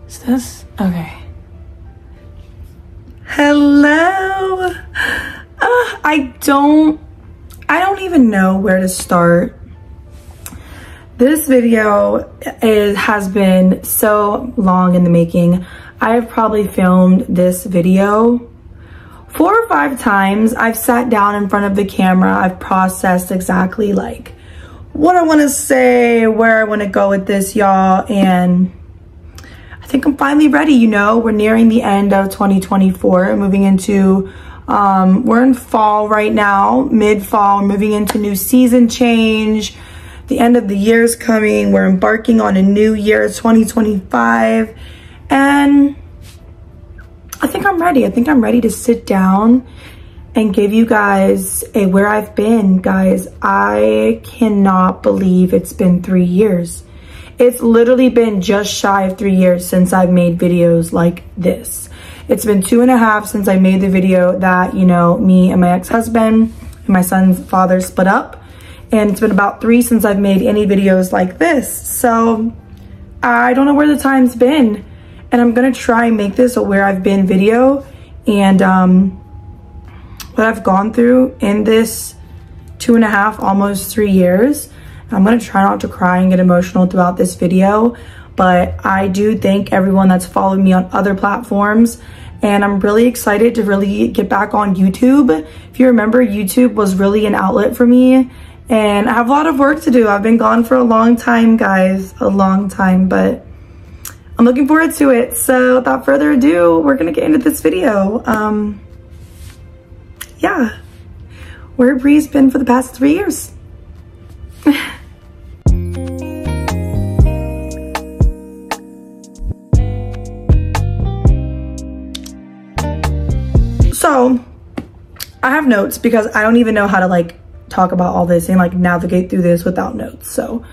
Is this? Okay. Hello. I don't even know where to start. This video has been so long in the making. I have probably filmed this video 4 or 5 times. I've sat down in front of the camera. I've processed exactly like what I want to say, where I want to go with this, y'all, and I think I'm finally ready. You know, we're nearing the end of 2024, moving into we're in fall right now, mid-fall, moving into new season change. The end of the year is coming. We're embarking on a new year, 2025, and I think I'm ready. I think I'm ready to sit down and give you guys a where I've been. Guys, I cannot believe it's been 3 years. It's literally been just shy of 3 years since I've made videos like this. It's been 2.5 since I made the video that, you know, me and my ex-husband and my son's father split up. And it's been about 3 since I've made any videos like this. So I don't know where the time's been. And I'm gonna try and make this a where I've been video. And what I've gone through in this 2.5, almost 3 years. I'm gonna try not to cry and get emotional throughout this video, but I do thank everyone that's followed me on other platforms, and I'm really excited to really get back on YouTube. If you remember, YouTube was really an outlet for me, and I have a lot of work to do. I've been gone for a long time, guys, a long time, but I'm looking forward to it. So without further ado, we're gonna get into this video. Yeah, where Bree's been for the past 3 years. So I have notes because I don't even know how to like talk about all this and like navigate through this without notes. So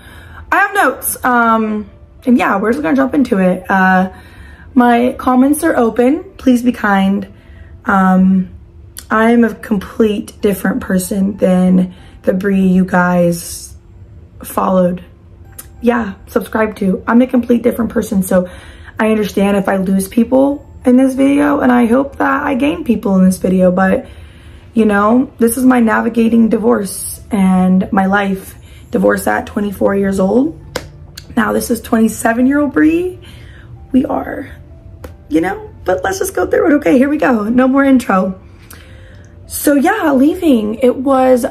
I have notes. And yeah, we're just gonna jump into it. My comments are open. Please be kind. I'm a complete different person than the Bree you guys followed. Yeah, subscribe to. I'm a complete different person. So I understand if I lose people in this video, and I hope that I gain people in this video, but you know, this is my navigating divorce and my life. Divorce at 24 years old. Now this is 27-year-old Bree. We are, you know, but let's just go through it. Okay, here we go. No more intro. So yeah, leaving. It was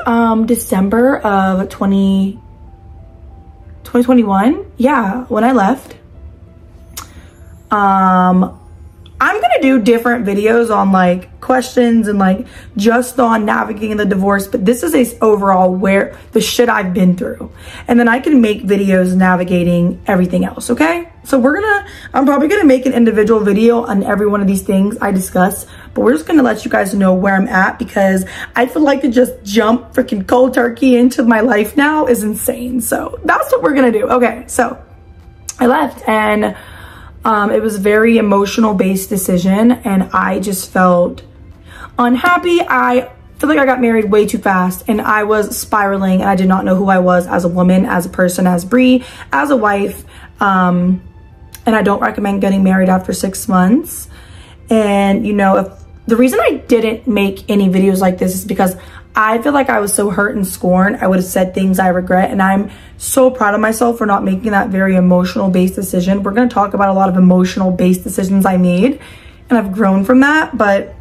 December of 2021. Yeah, when I left. I'm gonna do different videos on like questions and like just on navigating the divorce, but this is a overall where the shit I've been through, and then I can make videos navigating everything else. Okay, so I'm probably gonna make an individual video on every one of these things I discuss, but we're just gonna let you guys know where I'm at, because I feel like to just jump freaking cold turkey into my life now is insane. So that's what we're gonna do. Okay, so I left, and it was a very emotional based decision, and I just felt unhappy. I feel like I got married way too fast, and I was spiraling, and I did not know who I was as a woman, as a person, as Bree, as a wife. And I don't recommend getting married after 6 months. And you know, the reason I didn't make any videos like this is because I feel like I was so hurt and scorned. I would have said things I regret, and I'm so proud of myself for not making that very emotional based decision. We're going to talk about a lot of emotional based decisions I made, and I've grown from that, but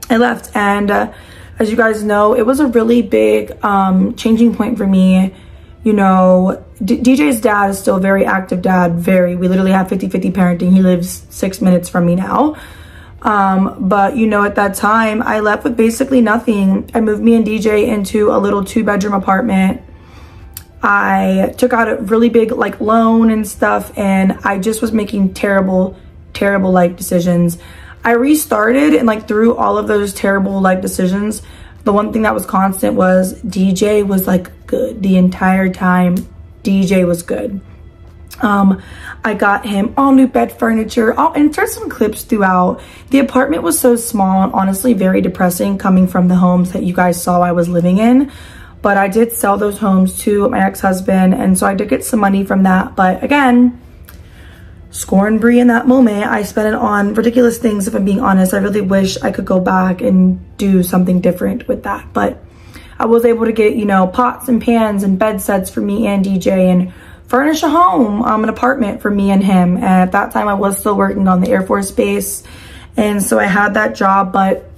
I left. And as you guys know, it was a really big changing point for me. You know, DJ's dad is still a very active dad. We literally have 50-50 parenting. He lives 6 minutes from me now. But you know, at that time I left with basically nothing. I moved me and DJ into a little 2-bedroom apartment. I took out a really big like loan and stuff, and I just was making terrible life decisions. I restarted, and like through all of those terrible life decisions, the one thing that was constant was DJ was like good the entire time. DJ was good. I got him all new bed furniture. I'll insert some clips throughout. The apartment was so small and honestly very depressing coming from the homes that you guys saw I was living in. But I did sell those homes to my ex-husband, and so I did get some money from that. But again, scorn Brie in that moment. I spent it on ridiculous things, if I'm being honest. I really wish I could go back and do something different with that. But I was able to get, you know, pots and pans and bed sets for me and DJ, and furnish a home, an apartment for me and him. And at that time I was still working on the Air Force Base. And so I had that job, but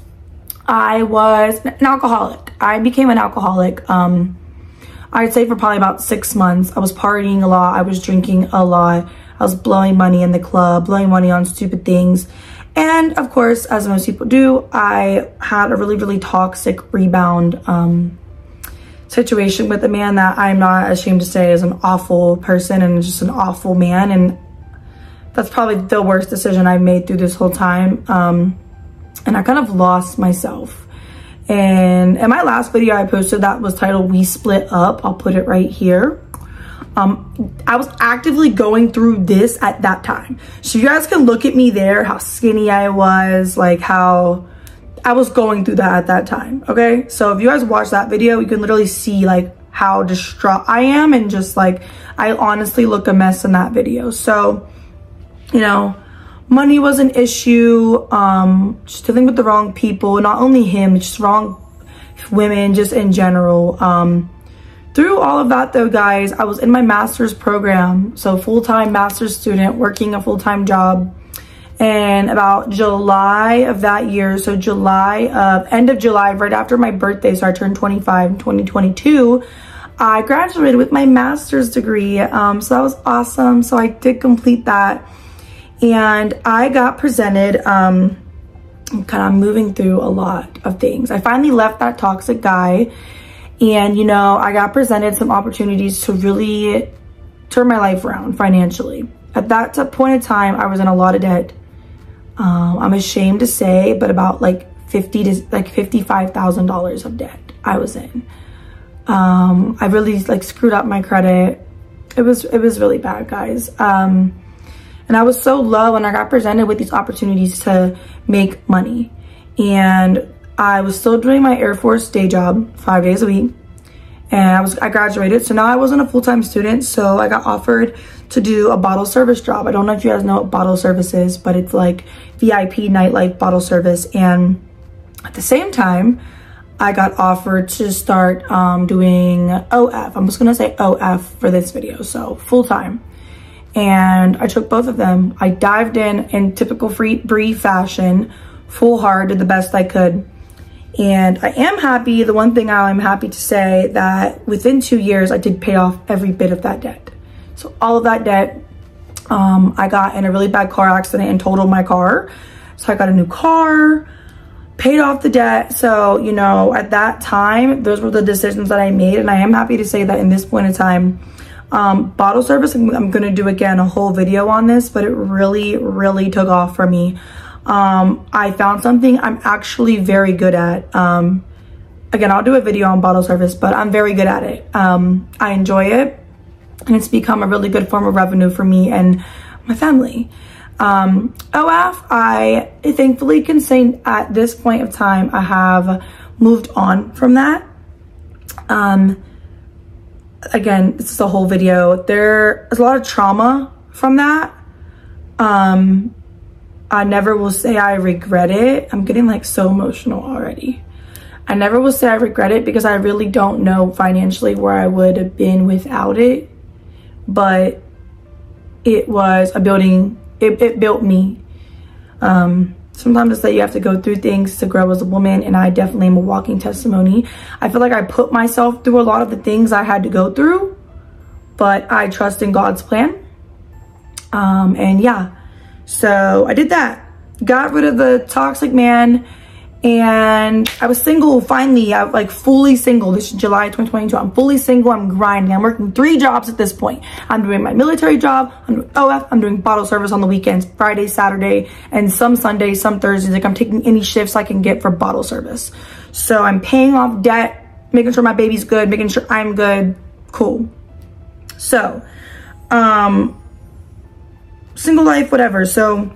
I was an alcoholic. I became an alcoholic. I'd say for probably about 6 months. I was partying a lot. I was drinking a lot. I was blowing money in the club, blowing money on stupid things. And of course, as most people do, I had a really, really toxic rebound situation with a man that I'm not ashamed to say is an awful person and just an awful man. And that's probably the worst decision I've made through this whole time. And I kind of lost myself. And in my last video I posted that was titled "We Split Up," I'll put it right here. I was actively going through this at that time. So you guys can look at me there, how skinny I was, like how I was going through that at that time, okay? So if you guys watch that video, you can literally see like how distraught I am, and just like, I honestly look a mess in that video. So, you know, money was an issue, just dealing with the wrong people, not only him, just wrong women, just in general. Through all of that though, guys, I was in my master's program, so full-time master's student, working a full-time job. And about July of that year, so end of July, right after my birthday, so I turned 25 in 2022, I graduated with my master's degree. So that was awesome. So I did complete that. And I got presented, kind of moving through a lot of things. I finally left that toxic guy. And, you know, I got presented some opportunities to really turn my life around financially. At that point in time, I was in a lot of debt. I'm ashamed to say, but about like $55,000 of debt I was in. I really like screwed up my credit. It was really bad, guys. And I was so low, and I got presented with these opportunities to make money. And I was still doing my Air Force day job 5 days a week. And I graduated, so now I wasn't a full-time student, so I got offered to do a bottle service job. I don't know if you guys know what bottle service is, but it's like VIP nightlife bottle service. And at the same time, I got offered to start doing OF. I'm just gonna say OF for this video, so full-time. And I took both of them. I dived in typical Brie fashion, full hard, did the best I could. And I am happy, the one thing I'm happy to say, that within 2 years, I did pay off every bit of that debt. So all of that debt, I got in a really bad car accident and totaled my car. So I got a new car, paid off the debt. So, you know, at that time, those were the decisions that I made. And I am happy to say that in this point in time, bottle service, I'm gonna do again a whole video on this, but it really, really took off for me. I found something I'm actually very good at. Again, I'll do a video on bottle service, but I'm very good at it. I enjoy it, and it's become a really good form of revenue for me and my family. OF, I thankfully can say at this point of time, I have moved on from that. Again, this is a whole video. There's a lot of trauma from that. I never will say I regret it. I'm getting like so emotional already. I never will say I regret it, because I really don't know financially where I would have been without it. But it was a building, it built me. Sometimes it's that you have to go through things to grow as a woman, and I definitely am a walking testimony. I feel like I put myself through a lot of the things I had to go through, but I trust in God's plan. And yeah. So I did that, got rid of the toxic man, and I was single finally. I'm like fully single. This is July 2022. I'm fully single. I'm grinding. I'm working 3 jobs at this point. I'm doing my military job, I'm doing OF, I'm doing bottle service on the weekends, Friday, Saturday, and some Sundays, some Thursdays. Like, I'm taking any shifts I can get for bottle service. So I'm paying off debt, making sure my baby's good, making sure I'm good. Cool. So, single life, whatever. So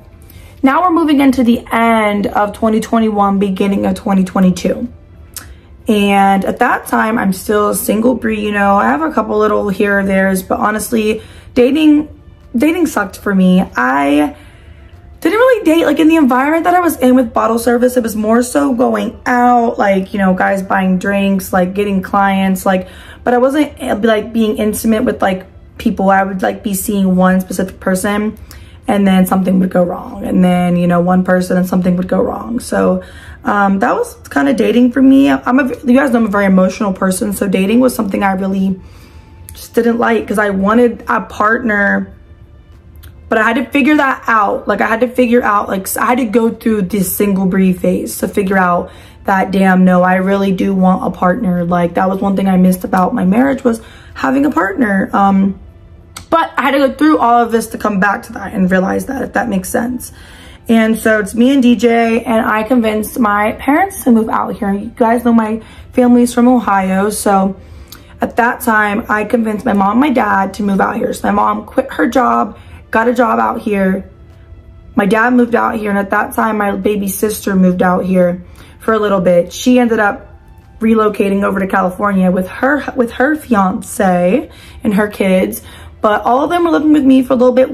now we're moving into the end of 2021, beginning of 2022. And at that time, I'm still single Brie, you know. I have a couple little here or there's, but honestly, dating dating sucked for me. I didn't really date, like in the environment that I was in with bottle service. It was more so going out, like, you know, guys buying drinks, like getting clients, like, but I wasn't like being intimate with like people. I would like be seeing one specific person and then something would go wrong, and then, you know, one person and something would go wrong. So that was kind of dating for me. You guys know I'm a very emotional person, so dating was something I really just didn't like, because I wanted a partner, but I had to figure that out. Like I had to figure out, like I had to go through this single breed phase to figure out that, damn, no, I really do want a partner. Like that was one thing I missed about my marriage, was having a partner. But I had to go through all of this to come back to that and realize that, if that makes sense. And so it's me and DJ, and I convinced my parents to move out here. You guys know my family's from Ohio, so at that time I convinced my mom and my dad to move out here. So my mom quit her job, got a job out here. My dad moved out here, and at that time my baby sister moved out here for a little bit. She ended up relocating over to California with her fiance and her kids, but all of them were living with me for a little bit.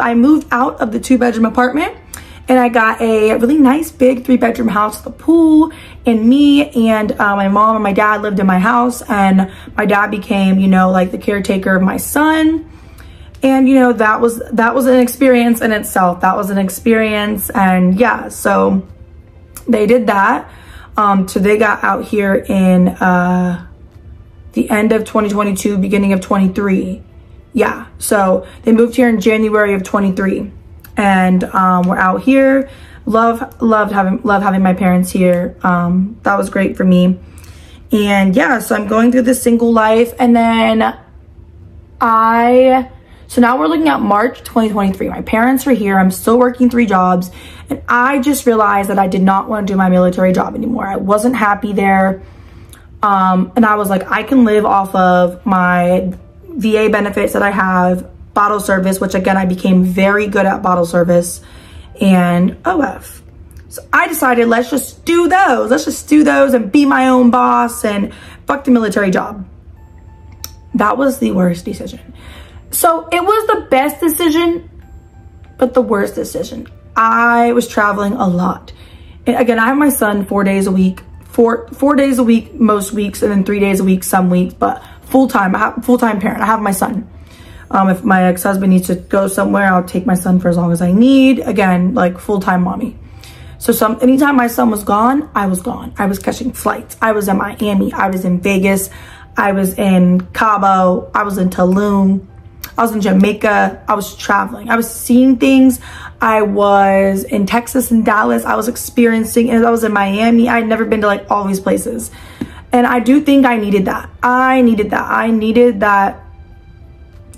I moved out of the 2-bedroom apartment, and I got a really nice big 3-bedroom house with a pool, and me and my mom and my dad lived in my house, and my dad became, you know, like the caretaker of my son. And, you know, that was an experience in itself. That was an experience. And yeah, so they did that. So they got out here in the end of 2022, beginning of 23. Yeah, so they moved here in January of 23, and we're out here. Love having my parents here. That was great for me. And yeah, so I'm going through this single life, and then so now we're looking at March 2023. My parents are here. I'm still working 3 jobs, and I just realized that I did not want to do my military job anymore. I wasn't happy there. And I was like, I can live off of my VA benefits that I have, bottle service, which again, I became very good at bottle service, and OF. So I decided, let's just do those. Let's just do those and be my own boss, and fuck the military job. That was the worst decision. So it was the best decision, but the worst decision. I was traveling a lot. And again, I have my son 4 days a week, four days a week most weeks, and then 3 days a week some weeks, but full-time. I have full-time parent. I have my son. If my ex-husband needs to go somewhere, I'll take my son for as long as I need. Again, like full-time mommy. So anytime my son was gone, I was gone. I was catching flights. I was in Miami. I was in Vegas. I was in Cabo. I was in Tulum. I was in Jamaica. I was traveling. I was seeing things. I was in Texas and Dallas. I was experiencing, and I was in Miami. I had never been to like all these places. And I do think I needed that. I needed that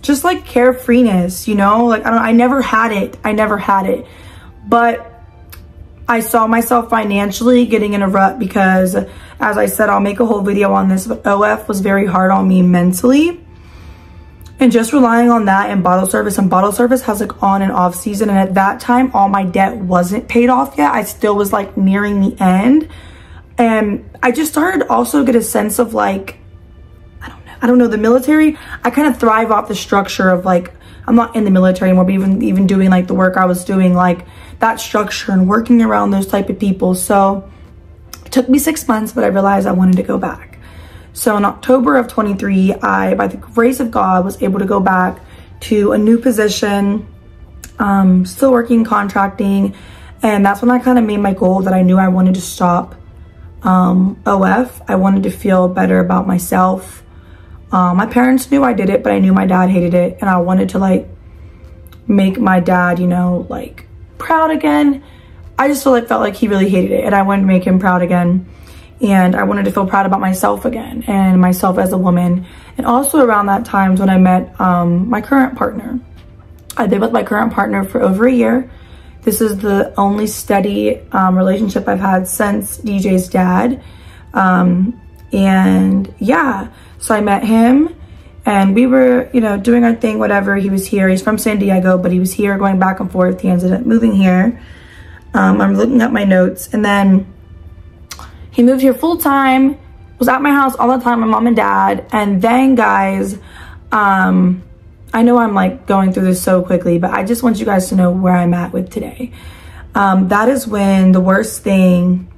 just like carefreeness, you know? Like, I never had it. But I saw myself financially getting in a rut because, as I said, I'll make a whole video on this, but OF was very hard on me mentally. And just relying on that and bottle service has like on and off season. And at that time, all my debt wasn't paid off yet. I still was like nearing the end. And I just started also get a sense of like, I don't know, the military, I kind of thrive off the structure of like, I'm not in the military anymore, but even doing like the work I was doing, like that structure and working around those type of people. So it took me 6 months, but I realized I wanted to go back. So in October of 23, I, by the grace of God, was able to go back to a new position, still working contracting. And that's when I kind of made my goal that I knew I wanted to stop OF. I wanted to feel better about myself. My parents knew I did it, but I knew my dad hated it. And I wanted to like make my dad, you know, like proud again. I just felt like he really hated it, and I wanted to make him proud again. And I wanted to feel proud about myself again, and myself as a woman. And also around that time when I met my current partner. I've been with my current partner for over a year. This is the only steady relationship I've had since DJ's dad. And yeah, so I met him, and we were, you know, doing our thing, whatever. He was here. He's from San Diego, but he was here going back and forth. He ended up moving here. I'm looking at my notes, and then he moved here full time, was at my house all the time, my mom and dad. And then, guys, I know I'm like going through this so quickly, but I just want you guys to know where I'm at with today. That is when the worst thing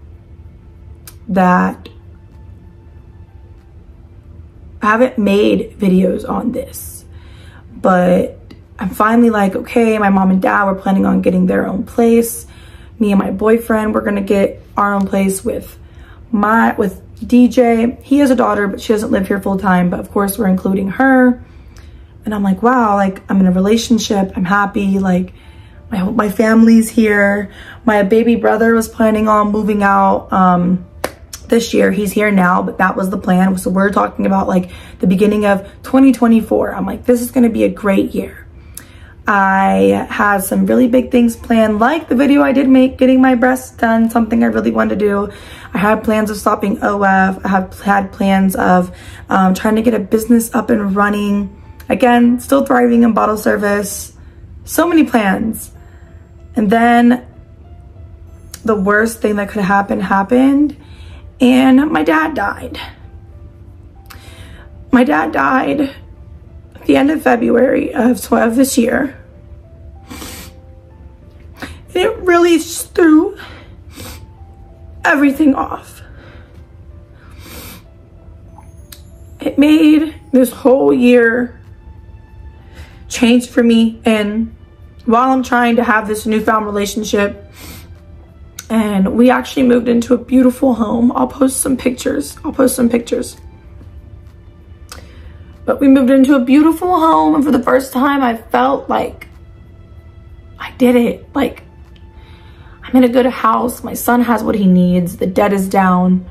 that I haven't made videos on this, but I'm finally like, okay, my mom and dad were planning on getting their own place. Me and my boyfriend, we're gonna get our own place with DJ. He has a daughter, but she doesn't live here full time, but of course we're including her. And I'm like, wow, like I'm in a relationship, I'm happy, like my family's here. My baby brother was planning on moving out this year. He's here now, but that was the plan. So we're talking about like the beginning of 2024. I'm like, this is gonna be a great year. I had some really big things planned, like the video I did make, getting my breasts done, something I really wanted to do. I had plans of stopping OF. I have had plans of trying to get a business up and running. Again, still thriving in bottle service. So many plans. And then the worst thing that could happen happened, and my dad died. My dad died at the end of February of this year. And it really threw everything off. It made this whole year change for me, and while I'm trying to have this newfound relationship, and we actually moved into a beautiful home. I'll post some pictures. But we moved into a beautiful home, and for the first time I felt like I did it. Like I'm in a good house. My son has what he needs. The debt is down.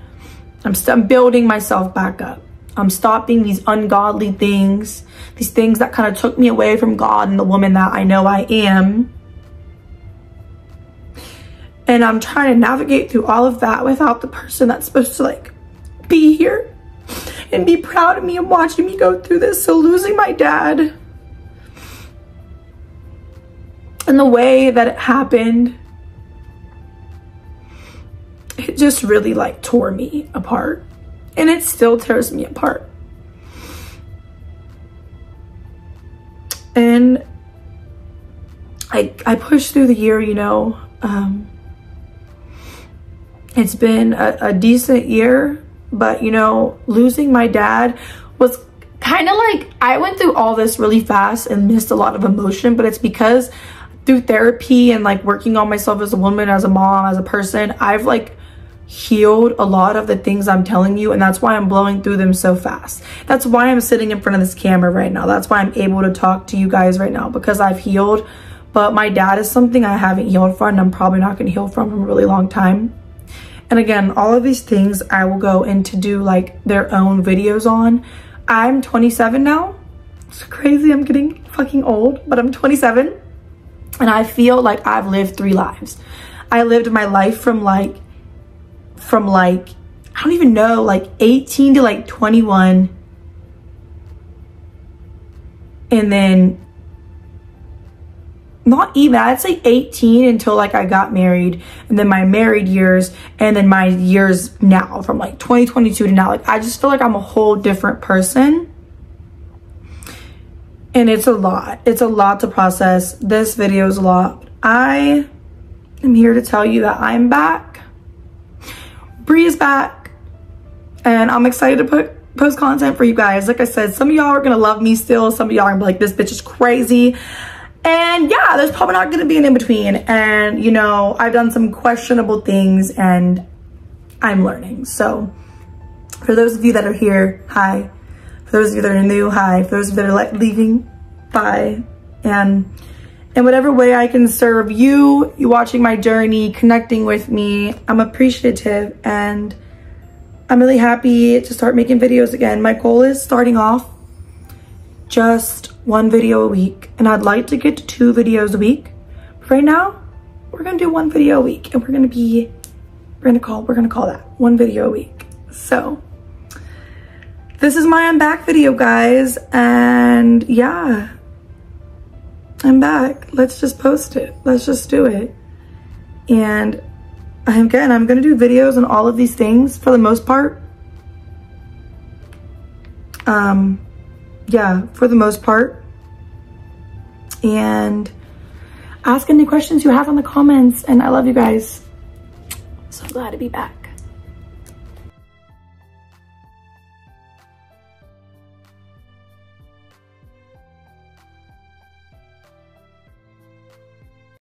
I'm building myself back up. I'm stopping these ungodly things, these things that kind of took me away from God and the woman that I know I am. And I'm trying to navigate through all of that without the person that's supposed to like be here and be proud of me and watching me go through this. So losing my dad and the way that it happened, it just really like tore me apart. And it still tears me apart. And I pushed through the year, you know. It's been a decent year, but you know, losing my dad was kind of like, I went through all this really fast and missed a lot of emotion, but it's because through therapy and like working on myself as a woman, as a mom, as a person, I've like healed a lot of the things I'm telling you, and that's why I'm blowing through them so fast. That's why I'm sitting in front of this camera right now. That's why I'm able to talk to you guys right now, because I've healed. But my dad is something I haven't healed from, and I'm probably not going to heal from a really long time. And again, all of these things I will go into do like their own videos on. I'm 27 now. It's crazy, I'm getting fucking old, but I'm 27 and I feel like I've lived 3 lives. I lived my life from like I don't even know, like 18 to like 21, and then not even, I'd say 18 until like I got married, and then my married years, and then my years now from like 2022 to now. Like I just feel like I'm a whole different person, and it's a lot to process. This video is a lot. I am here to tell you that I'm back. Bree is back, and I'm excited to post content for you guys. Like I said, some of y'all are gonna love me still, some of y'all are gonna be like, this bitch is crazy. And yeah, there's probably not gonna be an in-between. And you know, I've done some questionable things and I'm learning. So for those of you that are here, hi. For those of you that are new, hi. For those of you that are like leaving, bye. And in whatever way I can serve you watching my journey, connecting with me, I'm appreciative, and I'm really happy to start making videos again. My goal is starting off just 1 video a week, and I'd like to get to 2 videos a week. But right now, we're gonna do 1 video a week, and we're gonna call that 1 video a week. So this is my I'm back video, guys, and yeah, I'm back. Let's just post it. Let's just do it. And I'm gonna do videos on all of these things for the most part. Yeah, for the most part. and ask any questions you have in the comments. And I love you guys. So glad to be back.